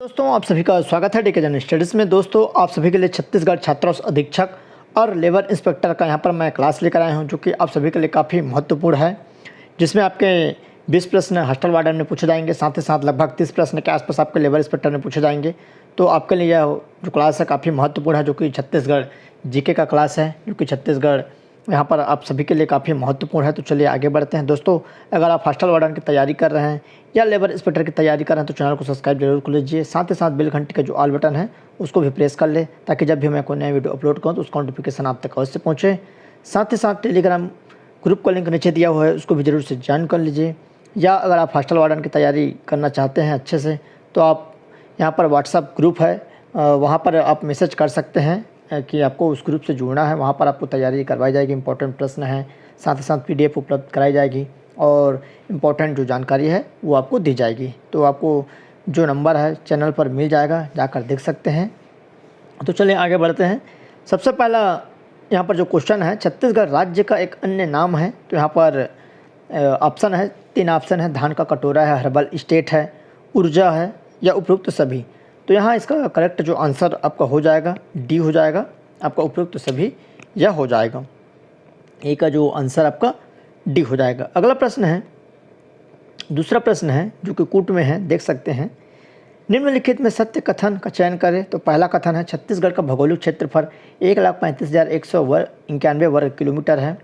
दोस्तों आप सभी का स्वागत है डीके जन स्टडीज़ में। दोस्तों आप सभी के लिए छत्तीसगढ़ छात्रावास अधीक्षक और लेबर इंस्पेक्टर का यहाँ पर मैं क्लास लेकर आया हूँ, जो कि आप सभी के लिए काफ़ी महत्वपूर्ण है, जिसमें आपके 20 प्रश्न हॉस्टल वार्डन में पूछे जाएंगे, साथ ही साथ लगभग 30 प्रश्न के आसपास आपके लेबर इंस्पेक्टर में पूछे जाएंगे। तो आपके लिए यह जो क्लास है काफ़ी महत्वपूर्ण है, जो कि छत्तीसगढ़ जीके का क्लास है, जो कि छत्तीसगढ़ यहाँ पर आप सभी के लिए काफ़ी महत्वपूर्ण है। तो चलिए आगे बढ़ते हैं। दोस्तों अगर आप हॉस्टल वार्डन की तैयारी कर रहे हैं या लेबर इंस्पेक्टर की तैयारी कर रहे हैं तो चैनल को सब्सक्राइब जरूर कर लीजिए। साथ ही साथ बेल घंटी का जो ऑल बटन है उसको भी प्रेस कर ले, ताकि जब भी मैं कोई नया वीडियो अपलोड करूँ तो उसका नोटिफिकेशन आप तक अवश्य पहुँचे। साथ ही साथ टेलीग्राम ग्रुप का लिंक नीचे दिया हुआ है, उसको भी ज़रूर से ज्वाइन कर लीजिए। या अगर आप हॉस्टल वार्डन की तैयारी करना चाहते हैं अच्छे से, तो आप यहाँ पर व्हाट्सअप ग्रुप है, वहाँ पर आप मैसेज कर सकते हैं कि आपको उस ग्रुप से जुड़ना है। वहाँ पर आपको तैयारी करवाई जाएगी, इंपॉर्टेंट प्रश्न हैं, साथ ही साथ PDF उपलब्ध कराई जाएगी और इम्पोर्टेंट जो जानकारी है वो आपको दी जाएगी। तो आपको जो नंबर है चैनल पर मिल जाएगा, जाकर देख सकते हैं। तो चलिए आगे बढ़ते हैं। सबसे पहला यहाँ पर जो क्वेश्चन है, छत्तीसगढ़ राज्य का एक अन्य नाम है। तो यहाँ पर ऑप्शन है, 3 ऑप्शन है। धान का कटोरा है, हर्बल स्टेट है, ऊर्जा है या उपयुक्त सभी। तो यहाँ इसका करेक्ट जो आंसर आपका हो जाएगा डी हो जाएगा, आपका उपयुक्त सभी यह हो जाएगा। ए का जो आंसर आपका डी हो जाएगा। अगला प्रश्न है, दूसरा प्रश्न है जो कि कूट में है, देख सकते हैं। निम्नलिखित में सत्य कथन का चयन करें। तो पहला कथन है, छत्तीसगढ़ का भौगोलिक क्षेत्रफल 1,35,191 वर्ग किलोमीटर है।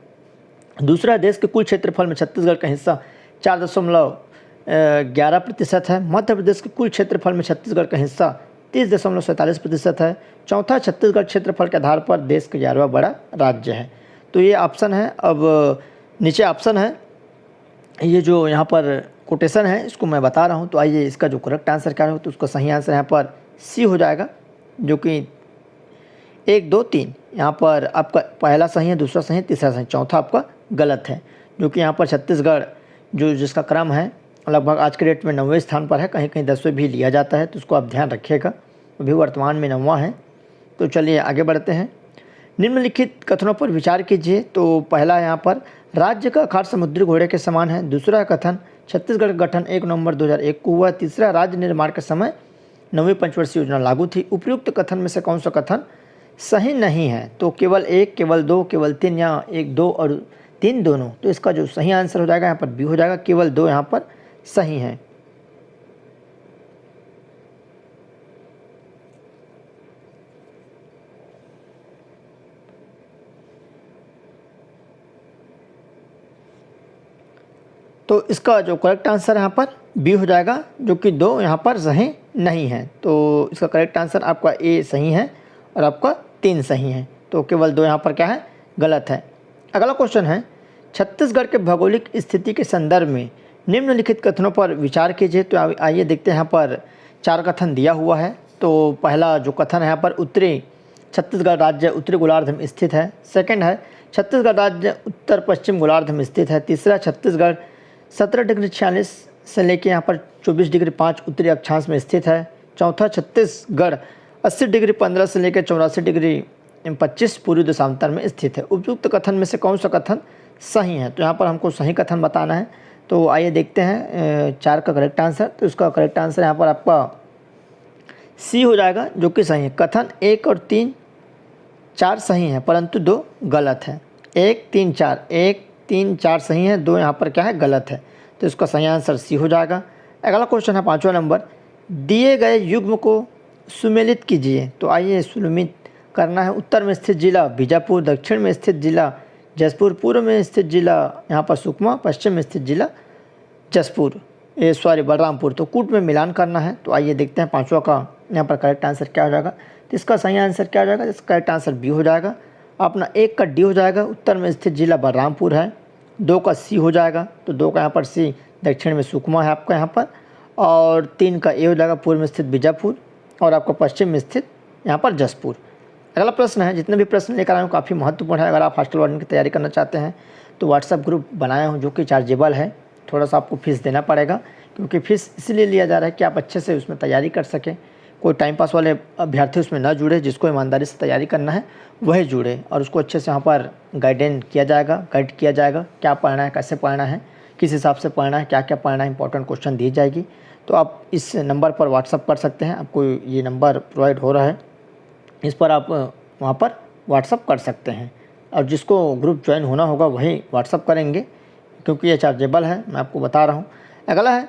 दूसरा, देश के कुल क्षेत्रफल में छत्तीसगढ़ का हिस्सा 4.11% है। मध्य प्रदेश के कुल क्षेत्रफल में छत्तीसगढ़ का हिस्सा 30.47% है। चौथा, छत्तीसगढ़ क्षेत्रफल के आधार पर देश का 11वां बड़ा राज्य है। तो ये ऑप्शन है। अब नीचे ऑप्शन है, ये जो यहाँ पर कोटेशन है इसको मैं बता रहा हूँ। तो आइए इसका जो करेक्ट आंसर क्या हो, तो उसका सही आंसर यहाँ पर सी हो जाएगा, जो कि 1, 2, 3 यहाँ पर आपका पहला सही है, दूसरा सही है, तीसरा सही, चौथा आपका गलत है। जो कि यहाँ पर छत्तीसगढ़ जो जिसका क्रम है लगभग आज के डेट में 9वें स्थान पर है, कहीं कहीं 10वें भी लिया जाता है, तो उसको आप ध्यान रखिएगा। अभी वर्तमान में 9वां है। तो चलिए आगे बढ़ते हैं। निम्नलिखित कथनों पर विचार कीजिए। तो पहला यहाँ पर, राज्य का आकार समुद्री घोड़े के समान है। दूसरा कथन, छत्तीसगढ़ का गठन 1 नवंबर 2001 को हुआ। तीसरा, राज्य निर्माण के समय 9वीं पंचवर्षीय योजना लागू थी। उपयुक्त कथन में से कौन सा कथन सही नहीं है? तो केवल 1, केवल 2, केवल 3 या 1, 2 और 3 दोनों। तो इसका जो सही आंसर हो जाएगा यहाँ पर बी हो जाएगा, केवल 2 यहाँ पर सही है। तो इसका जो करेक्ट आंसर यहाँ पर बी हो जाएगा, जो कि 2 यहाँ पर सही नहीं है। तो इसका करेक्ट आंसर आपका ए सही है और आपका 3 सही है। तो केवल 2 यहाँ पर क्या है, गलत है। अगला क्वेश्चन है, छत्तीसगढ़ के भौगोलिक स्थिति के संदर्भ में निम्नलिखित कथनों पर विचार कीजिए। तो आइए देखते हैं, यहाँ पर 4 कथन दिया हुआ है। तो पहला जो कथन है यहाँ पर, उत्तरी छत्तीसगढ़ राज्य उत्तरी गोलार्ध में स्थित है। सेकंड है, छत्तीसगढ़ राज्य उत्तर पश्चिम गोलार्ध में स्थित है। तीसरा, छत्तीसगढ़ 17 डिग्री 46 से लेकर यहाँ पर 24 डिग्री 5 उत्तरी अक्षांश में स्थित है। चौथा, छत्तीसगढ़ 80 डिग्री 15 से लेकर 84 डिग्री 25 पूर्वी देशांतर में स्थित है। उपयुक्त कथन में से कौन सा कथन सही है? तो यहाँ पर हमको सही कथन बताना है। तो आइए देखते हैं 4 का करेक्ट आंसर। तो इसका करेक्ट आंसर यहाँ पर आपका सी हो जाएगा, जो कि सही है। कथन 1 और 3, 4 सही हैं, परंतु 2 गलत है। 1, 3, 4, 1, 3, 4 सही है, 2 यहाँ पर क्या है, गलत है। तो इसका सही आंसर सी हो जाएगा। अगला क्वेश्चन है 5वां नंबर, दिए गए युग्म को सुमेलित कीजिए। तो आइए सुमेलित करना है। उत्तर में स्थित जिला बीजापुर, दक्षिण में स्थित जिला जसपुर, पूर्व में स्थित जिला यहाँ पर सुकमा, पश्चिम में स्थित जिला बलरामपुर। तो कूट में मिलान करना है। तो आइए देखते हैं 5वां का यहाँ पर करेक्ट आंसर क्या हो जाएगा। तो इसका सही आंसर क्या हो जाएगा? इसका करेक्ट आंसर बी हो जाएगा। अपना 1 का डी हो जाएगा, उत्तर में स्थित जिला बलरामपुर है। 2 का सी हो जाएगा, तो 2 का यहाँ पर सी, दक्षिण में सुकमा है आपका यहाँ पर। और 3 का ए हो जाएगा, पूर्व में स्थित बीजापुर, और आपका पश्चिम में स्थित यहाँ पर जसपुर। अगला प्रश्न है, जितने भी प्रश्न लेकर आए हूँ काफ़ी महत्वपूर्ण है। अगर आप हॉस्टल वार्डन की तैयारी करना चाहते हैं तो व्हाट्सएप ग्रुप बनाया हूँ, जो कि चार्जेबल है। थोड़ा सा आपको फीस देना पड़ेगा, क्योंकि फ़ीस इसलिए लिया जा रहा है कि आप अच्छे से उसमें तैयारी कर सकें। कोई टाइम पास वाले अभ्यर्थी उसमें ना जुड़े, जिसको ईमानदारी से तैयारी करना है वही जुड़े, और उसको अच्छे से यहाँ पर गाइड किया जाएगा, क्या पढ़ना है, कैसे पढ़ना है, किस हिसाब से पढ़ना है, क्या क्या पढ़ना है, इंपॉर्टेंट क्वेश्चन दी जाएगी। तो आप इस नंबर पर व्हाट्सअप कर सकते हैं। आपको ये नंबर प्रोवाइड हो रहा है, इस पर आप वहाँ पर व्हाट्सअप कर सकते हैं। और जिसको ग्रुप ज्वाइन होना होगा वही व्हाट्सअप करेंगे, क्योंकि ये चार्जेबल है, मैं आपको बता रहा हूँ। अगला है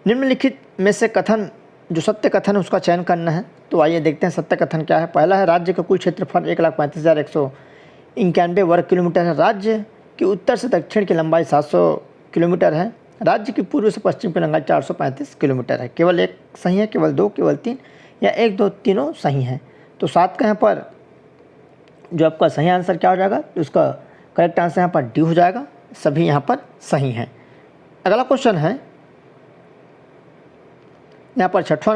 निम्नलिखित में से कथन, जो सत्य कथन है उसका चयन करना है। तो आइए देखते हैं सत्य कथन क्या है। पहला है राज्य का कुल क्षेत्रफल 1,35,191 वर्ग किलोमीटर है। राज्य की उत्तर से दक्षिण की लंबाई 700 किलोमीटर है। राज्य की पूर्व से पश्चिम की लंबाई 435 किलोमीटर है। केवल एक सही है, केवल दो, केवल तीन, या एक, दो, तीनों सही हैं। तो 7 का यहाँ पर जो आपका सही आंसर क्या हो जाएगा, तो उसका करेक्ट आंसर यहाँ पर डी हो जाएगा। सभी यहाँ पर सही हैं। अगला क्वेश्चन है यहाँ पर छठवां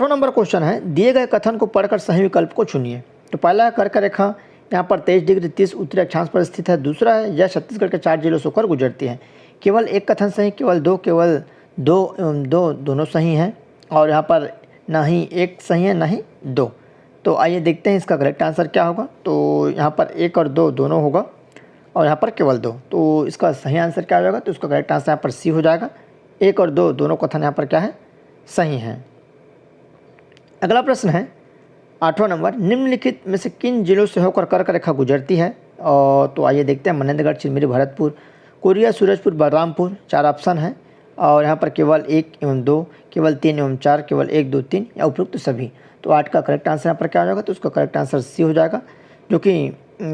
नंबर क्वेश्चन है, दिए गए कथन को पढ़कर सही विकल्प को चुनिए। तो पहला है कर्क रेखा यहाँ पर 23 डिग्री 30 उत्तरी अक्षांश पर स्थित है। दूसरा है यह छत्तीसगढ़ के 4 जिलों से होकर गुजरती है। केवल एक कथन सही, केवल दो एवं दो दोनों सही हैं। और यहाँ पर ना ही एक सही है, ना ही दो। तो आइए देखते हैं इसका करेक्ट आंसर क्या होगा। तो यहाँ पर एक और दो दोनों होगा, और यहाँ पर केवल दो। तो इसका सही आंसर क्या हो जाएगा, तो इसका करेक्ट आंसर यहाँ पर सी हो जाएगा। एक और दो दोनों कथन यहाँ पर क्या है, सही हैं। अगला प्रश्न है 8वां नंबर, निम्नलिखित में से किन जिलों से होकर कर्क रेखा गुजरती है। और तो आइए देखते हैं, मनेन्द्रगढ़, चिरमिरी, भरतपुर, कोरिया, सूरजपुर, बलरामपुर। 4 ऑप्शन है, और यहाँ पर केवल 1 एवं 2, केवल 3 एवं 4, केवल 1, 2, 3, या उपयुक्त सभी। तो 8 का करेक्ट आंसर यहाँ पर क्या हो जाएगा, तो उसका करेक्ट आंसर सी हो जाएगा, जो कि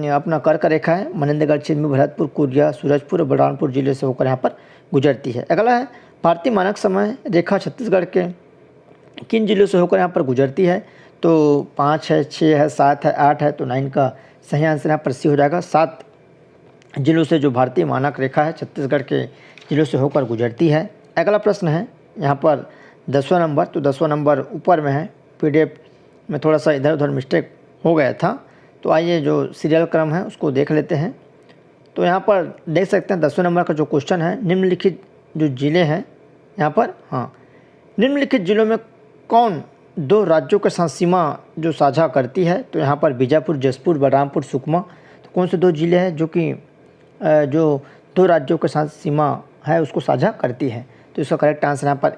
अपना कर्क रेखा है मनेन्द्रगढ़, चिरमिरी, भरतपुर, कोरिया, सूरजपुर और बलरामपुर जिले से होकर यहाँ पर गुजरती है। अगला है भारतीय मानक समय रेखा छत्तीसगढ़ के किन जिलों से होकर यहाँ पर गुजरती है। तो 5 है, 6 है, 7 है, 8 है। तो 9 का सही आंसर यहाँ पर सी हो जाएगा। 7 जिलों से जो भारतीय मानक रेखा है छत्तीसगढ़ के जिलों से होकर गुजरती है। अगला प्रश्न है यहाँ पर 10वां नंबर। तो 10वां नंबर ऊपर में है, PDF में थोड़ा सा इधर उधर मिस्टेक हो गया था। तो आइए जो सीरियल क्रम है उसको देख लेते हैं। तो यहाँ पर देख सकते हैं 10वें नंबर का जो क्वेश्चन है, निम्नलिखित जो जिले हैं यहाँ पर, हाँ, निम्नलिखित जिलों में कौन 2 राज्यों के साथ सीमा जो साझा करती है। तो यहाँ पर बीजापुर, जसपुर, बलरामपुर, सुकमा। तो कौन से 2 जिले हैं जो कि जो 2 राज्यों के साथ सीमा है उसको साझा करती है। तो इसका करेक्ट आंसर यहाँ पर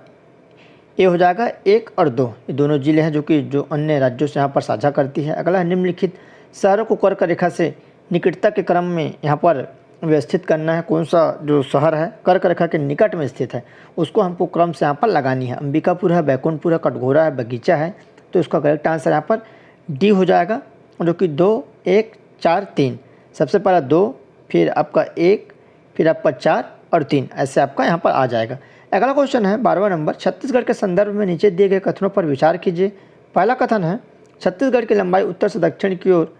ए हो जाएगा। 1 और 2 ये दोनों जिले हैं जो कि जो अन्य राज्यों से यहाँ पर साझा करती है। अगला है निम्नलिखित शहरों को कर्क रेखा से निकटता के क्रम में यहाँ पर व्यवस्थित करना है। कौन सा जो शहर है कर्क रेखा के निकट में स्थित है उसको हमको क्रम से यहाँ पर लगानी है। अंबिकापुर है, बैकुंठपुर है, कटघोरा है, बगीचा है। तो इसका करेक्ट आंसर यहाँ पर डी हो जाएगा, जो कि 2, 1, 4, 3। सबसे पहला 2, फिर आपका 1, फिर आपका 4 और 3, ऐसे आपका यहाँ पर आ जाएगा। अगला क्वेश्चन है 12वां नंबर, छत्तीसगढ़ के संदर्भ में नीचे दिए गए कथनों पर विचार कीजिए। पहला कथन है छत्तीसगढ़ की लंबाई उत्तर से दक्षिण की ओर,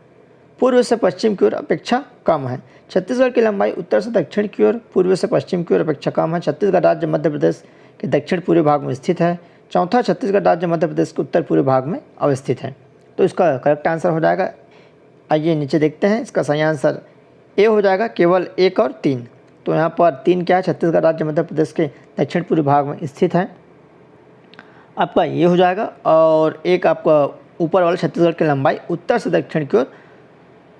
पूर्व से पश्चिम की ओर अपेक्षा कम है। छत्तीसगढ़ की लंबाई उत्तर से दक्षिण की ओर, पूर्व से पश्चिम की ओर अपेक्षा कम है। छत्तीसगढ़ राज्य मध्य प्रदेश के दक्षिण पूर्वी भाग में स्थित है। चौथा, छत्तीसगढ़ राज्य मध्य प्रदेश के उत्तर पूर्वी भाग में अवस्थित है। तो इसका करेक्ट आंसर हो जाएगा, आइए नीचे देखते हैं, इसका सही आंसर ए हो जाएगा, केवल 1 और 3। तो यहाँ पर 3 क्या है, छत्तीसगढ़ राज्य मध्य प्रदेश के दक्षिण पूर्वी भाग में स्थित है, आपका ये हो जाएगा। और 1 आपका ऊपर वाला छत्तीसगढ़ की लंबाई उत्तर से दक्षिण की ओर,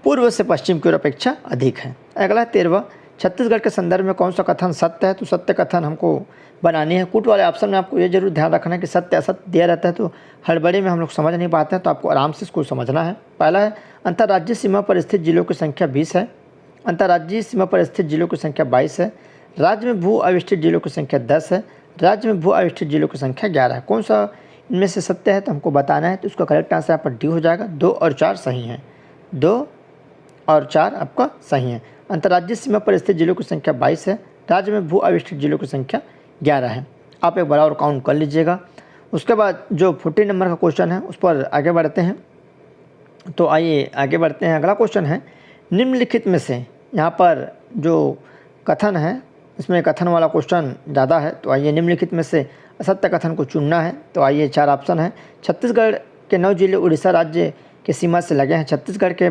पूर्व से पश्चिम की ओर अपेक्षा अधिक है। अगला 13वां, छत्तीसगढ़ के संदर्भ में कौन सा कथन सत्य है। तो सत्य कथन हमको बनानी है। कूट वाले ऑप्शन में आपको ये जरूर ध्यान रखना है कि सत्य असत्य दिया रहता है, तो हड़बड़ी में हम लोग समझ नहीं पाते हैं, तो आपको आराम से इसको समझना है। पहला है अंतर्राज्यीय सीमा पर स्थित जिलों की संख्या 20 है। अंतर्राज्यीय सीमा पर स्थित जिलों की संख्या 22 है। राज्य में भू अविष्ठित जिलों की संख्या 10 है। राज्य में भू अविष्ठित जिलों की संख्या 11 है। कौन सा इनमें से सत्य है तो हमको बताना है। तो उसका करेक्ट आंसर यहाँ पर डी हो जाएगा। 2 और 4 सही हैं, 2 और 4 आपका सही है। अंतर्राज्यीय सीमा पर स्थित जिलों की संख्या 22 है। राज्य में भू अविष्ठित जिलों की संख्या 11 है। आप एक बार और काउंट कर लीजिएगा। उसके बाद जो 14 नंबर का क्वेश्चन है उस पर आगे बढ़ते हैं। तो आइए आगे बढ़ते हैं। अगला क्वेश्चन है निम्नलिखित में से, यहाँ पर जो कथन है इसमें कथन वाला क्वेश्चन ज़्यादा है। तो आइए निम्नलिखित में से असत्य कथन को चुनना है। तो आइए 4 ऑप्शन है। छत्तीसगढ़ के 9 जिले उड़ीसा राज्य की सीमा से लगे हैं। छत्तीसगढ़ के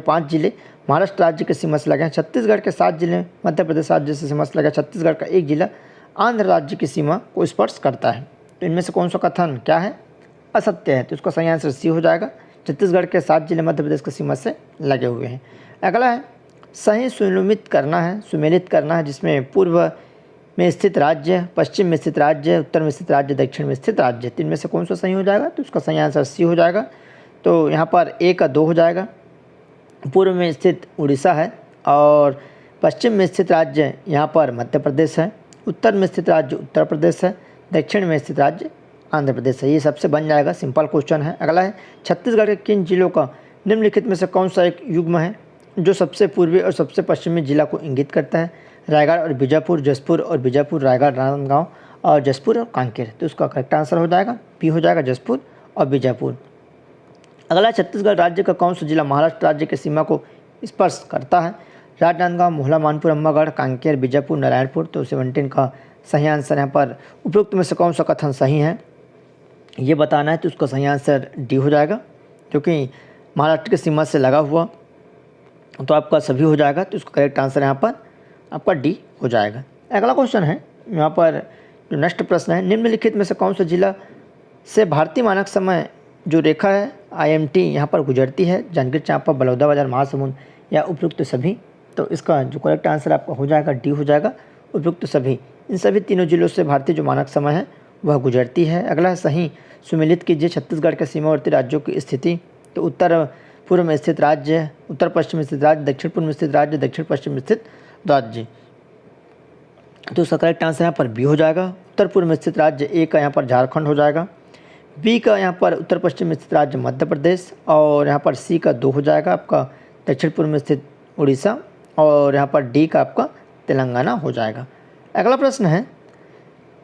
5 जिले महाराष्ट्र राज्य की सीमा से लगे हैं। छत्तीसगढ़ के 7 जिले मध्य प्रदेश राज्य से सीमा से लगे हैं। छत्तीसगढ़ का 1 जिला आंध्र राज्य की सीमा को स्पर्श करता है। तो इनमें से कौन सा कथन क्या है, असत्य है। तो इसका सही आंसर सी हो जाएगा। छत्तीसगढ़ के 7 जिले मध्य प्रदेश की सीमा से लगे हुए हैं। अगला है सही सुमेलित करना है, जिसमें पूर्व में स्थित राज्य, पश्चिम में स्थित राज्य, उत्तर में स्थित राज्य, दक्षिण में स्थित राज्य, तीन में से कौन सा सही हो जाएगा? तो उसका सही आंसर सी हो जाएगा। तो यहाँ पर ए का 2 हो जाएगा। पूर्व में स्थित उड़ीसा है और पश्चिम में स्थित राज्य यहाँ पर मध्य प्रदेश है, उत्तर में स्थित राज्य उत्तर प्रदेश है, दक्षिण में स्थित राज्य आंध्र प्रदेश है। ये सबसे बन जाएगा, सिंपल क्वेश्चन है। अगला है छत्तीसगढ़ के किन जिलों का निम्नलिखित में से कौन सा एक युग्म है जो सबसे पूर्वी और सबसे पश्चिमी जिला को इंगित करता है? रायगढ़ और बीजापुर, जसपुर और बीजापुर, रायगढ़, राजनांदगांव और जसपुर और कांकेर। तो इसका करेक्ट आंसर हो जाएगा बी हो जाएगा, जसपुर और बीजापुर। अगला छत्तीसगढ़ राज्य का कौन सा जिला महाराष्ट्र राज्य की सीमा को स्पर्श करता है? राजनांदगांव, मोहला, मानपुर, अम्बागढ़, कांकेर, बीजापुर, नारायणपुर। तो 17 का सही आंसर यहाँ पर उपयुक्त में से कौन सा कथन सही है ये बताना है। तो उसका सही आंसर डी हो जाएगा, क्योंकि महाराष्ट्र की सीमा से लगा हुआ, तो आपका सभी हो जाएगा। तो उसका करेक्ट आंसर यहाँ पर आपका डी हो जाएगा। अगला क्वेश्चन है यहाँ पर जो नेक्स्ट प्रश्न है, निम्नलिखित में से कौन सा जिला से भारतीय मानक समय जो रेखा है IMT यहाँ पर गुजरती है? जांजगीर चांपा, बलौदाबाजार, महासमुंद या उपयुक्त सभी। तो इसका जो करेक्ट आंसर आपका हो जाएगा डी हो जाएगा, उपयुक्त सभी। इन सभी तीनों जिलों से भारतीय जो मानक समय है वह गुजरती है। अगला है सही सुमेलित कीजिए छत्तीसगढ़ के सीमावर्ती राज्यों की स्थिति। तो उत्तर पूर्व में स्थित राज्य, उत्तर पश्चिम में स्थित राज्य, दक्षिण पूर्व में स्थित राज्य, दक्षिण पश्चिम में स्थित राज्य। तो इसका करेक्ट आंसर यहाँ पर बी हो जाएगा, उत्तर पूर्व में स्थित राज्य। ए का यहाँ पर झारखंड हो जाएगा, बी का यहाँ पर उत्तर पश्चिम में स्थित राज्य मध्य प्रदेश, और यहाँ पर सी का 2 हो जाएगा आपका दक्षिण पूर्व में स्थित उड़ीसा, और यहाँ पर डी का आपका तेलंगाना हो जाएगा। अगला प्रश्न है,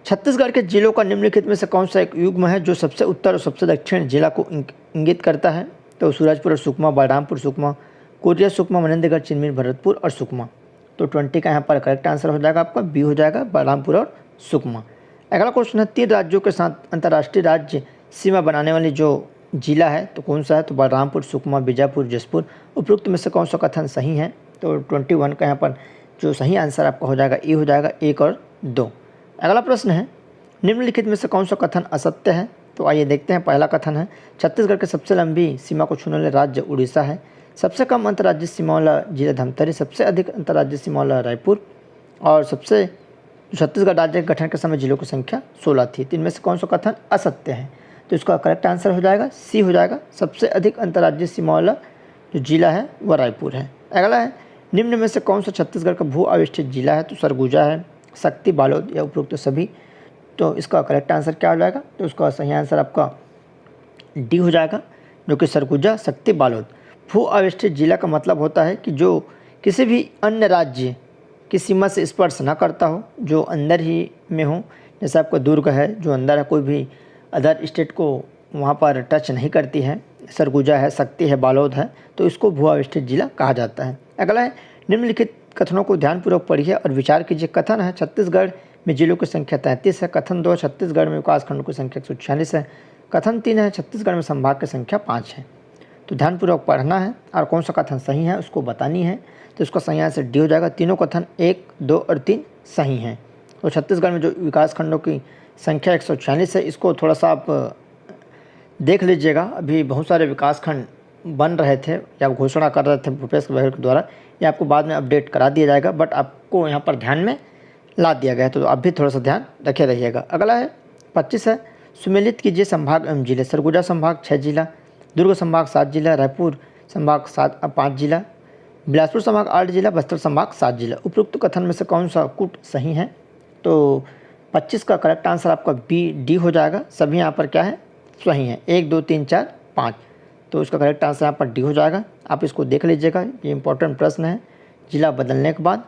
छत्तीसगढ़ के जिलों का निम्नलिखित में से कौन सा एक युग्म है जो सबसे उत्तर और सबसे दक्षिण जिला को इंगित करता है? तो सूरजपुर और सुकमा, बलरामपुर सुकमा, कोरिया सुकमा, मनेन्द्रगढ़, चिरमिर, भरतपुर और सुकमा। तो 20 का यहाँ पर करेक्ट आंसर हो जाएगा आपका बी हो जाएगा, बलरामपुर और सुकमा। अगला क्वेश्चन है, 3 राज्यों के साथ अंतर्राष्ट्रीय राज्य सीमा बनाने वाली जो जिला है तो कौन सा है? तो बलरामपुर, सुकमा, बीजापुर, जसपुर। उपयुक्त में से कौन सा कथन सही है? तो 21 का यहाँ पर जो सही आंसर आपका हो जाएगा ए हो जाएगा, 1 और 2। अगला प्रश्न है, निम्नलिखित में से कौन सा कथन असत्य है? तो आइए देखते हैं। पहला कथन है, छत्तीसगढ़ के सबसे लंबी सीमा को छूने वाले राज्य उड़ीसा है, सबसे कम अंतर्राज्यीय सीमा वाला जिला धमतरी, सबसे अधिक अंतर्राज्यीय सीमा वाला रायपुर, और सबसे छत्तीसगढ़ राज्य के गठन के समय जिलों की संख्या 16 थी। तो इनमें से कौन सा कथन असत्य है? तो इसका करेक्ट आंसर हो जाएगा सी हो जाएगा, सबसे अधिक अंतर्राज्यीय सीमा वाला जो जिला है वह रायपुर है। अगला है, निम्न में से कौन सा छत्तीसगढ़ का भू आविष्टित जिला है? तो सरगुजा है, शक्ति, बालोद या उपयुक्त सभी। तो इसका करेक्ट आंसर क्या हो जाएगा? तो उसका सही आंसर आपका डी हो जाएगा, जो कि सरगुजा, शक्ति, बालोद। भू आविष्टित जिला का मतलब होता है कि जो किसी भी अन्य राज्य की सीमा से स्पर्श ना करता हो, जो अंदर ही में हो। जैसे आपका दुर्ग है जो अंदर है, कोई भी अदर स्टेट को वहाँ पर टच नहीं करती है। सरगुजा है, शक्ति है, बालोद है, तो इसको भू आविष्टित जिला कहा जाता है। अगला है, निम्नलिखित कथनों को ध्यानपूर्वक पढ़िए और विचार कीजिए। कथन है, छत्तीसगढ़ में जिलों की संख्या 33 है। कथन 2, छत्तीसगढ़ में विकासखंडों की संख्या 146 है। कथन 3 है, छत्तीसगढ़ में संभाग की संख्या 5 है। तो ध्यानपूर्वक पढ़ना है और कौन सा कथन सही है उसको बतानी है। तो इसका सही आंसर डी हो जाएगा। तीनों कथन 1, 2 और 3 सही हैं। तो छत्तीसगढ़ में जो विकासखंडों की संख्या 146 है, इसको थोड़ा सा आप देख लीजिएगा। अभी बहुत सारे विकासखंड बन रहे थे या घोषणा कर रहे थे भूपेश बघेल के द्वारा, ये आपको बाद में अपडेट करा दिया जाएगा, बट आपको यहाँ पर ध्यान में ला दिया गया है, तो आप भी थोड़ा सा ध्यान रखे रहिएगा। अगला है 25 है, सुमेलित कीजिए संभाग एवं जिले। सरगुजा संभाग 6 जिला, दुर्ग संभाग 7 जिला, रायपुर संभाग 5 जिला, बिलासपुर संभाग 8 जिला, बस्तर संभाग 7 जिला। उपयुक्त कथन में से कौन सा कूट सही है? तो 25 का करेक्ट आंसर आपका डी हो जाएगा। सभी यहाँ पर क्या है सही है, 1, 2, 3, 4, 5। तो इसका करेक्ट आंसर यहाँ पर डी हो जाएगा। आप इसको देख लीजिएगा, ये इंपॉर्टेंट प्रश्न है जिला बदलने के बाद।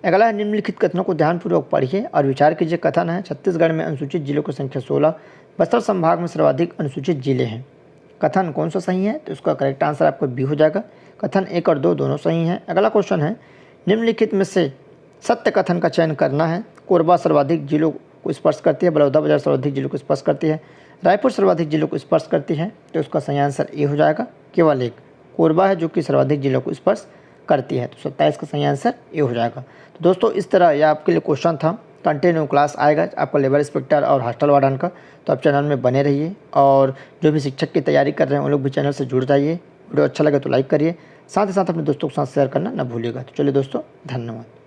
अगला है, निम्नलिखित कथनों को ध्यानपूर्वक पढ़िए और विचार कीजिए। कथन है, छत्तीसगढ़ में अनुसूचित जिलों की संख्या 16, बस्तर संभाग में सर्वाधिक अनुसूचित जिले हैं। कथन कौन सा सही है? तो इसका करेक्ट आंसर आपको बी हो जाएगा। कथन 1 और 2 दोनों सही हैं। अगला क्वेश्चन है, निम्नलिखित में से सत्य कथन का चयन करना है। कोरबा सर्वाधिक जिलों को स्पर्श करती है, बलौदाबाजार सर्वाधिक जिलों को स्पर्श करती है, रायपुर सर्वाधिक जिलों को स्पर्श करती है। तो इसका सही आंसर ए हो जाएगा। केवल एक कोरबा है जो कि सर्वाधिक जिलों को स्पर्श करती है। तो 27 का सही आंसर ए हो जाएगा। तो दोस्तों, इस तरह यह आपके लिए क्वेश्चन था। कंटिन्यू क्लास आएगा आपका लेबर इंस्पेक्टर और हॉस्टल वार्डन का, तो आप चैनल में बने रहिए। और जो भी शिक्षक की तैयारी कर रहे हैं उन लोग भी चैनल से जुड़ जाइए। वीडियो अच्छा लगे तो लाइक करिए, साथ ही साथ अपने दोस्तों के साथ शेयर करना ना भूलिएगा। तो चलिए दोस्तों, धन्यवाद।